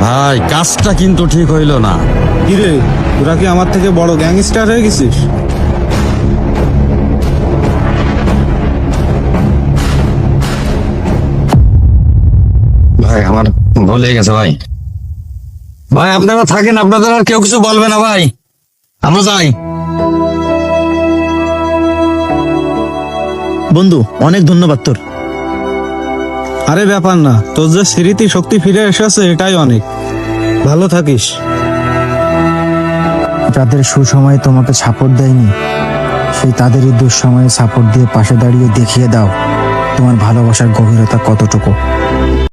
ভাই কাজটা কিন্তু ঠিক হইল না। কিরে, তোরা কি আমার থেকে বড় গ্যাংস্টার হয়ে গেছিস? ভাই আমার ভুল হয়ে গেছে ভাই। ভাই আপনারা থাকেন, আপনাদের আর কেউ কিছু বলবে না ভাই, আমরা যাই। বন্ধু অনেক ধন্যবাদ তোর। আরে ব্যাপার না, তোর যে স্মৃতি শক্তি ফিরে এসেছে এটাই অনেক। ভালো থাকিস। যাদের সুসময়ে তোমাকে সাপোর্ট দেয়নি, সেই তাদেরই দুঃসময়ে সাপোর্ট দিয়ে পাশে দাঁড়িয়ে দেখিয়ে দাও তোমার ভালোবাসার গভীরতা কতটুকু।